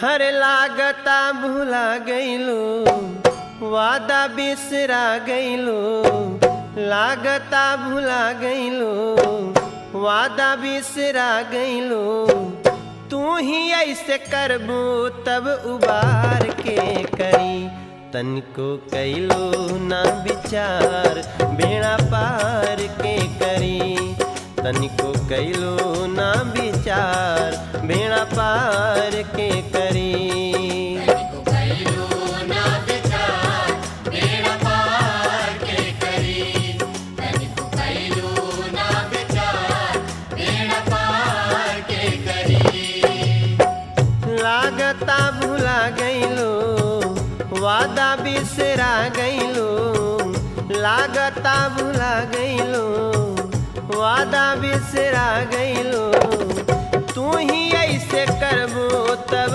हर लागता भुला गईलू, वादा बिसरा गईलू। लागता भुला गईलू, वादा बिसरा गईलू। तू ही ऐसे करबू तब उबार के करी। तनिको कैलो ना विचार बेड़ा पार के करी। तनिको कैलो ना विचार बेड़ा पार के करी। लागता भुला गईलू, वादा बिसरा गईलू। लागता भुला गईलू, वादा बिसरा गईलू। तू ही ऐसे करबू तब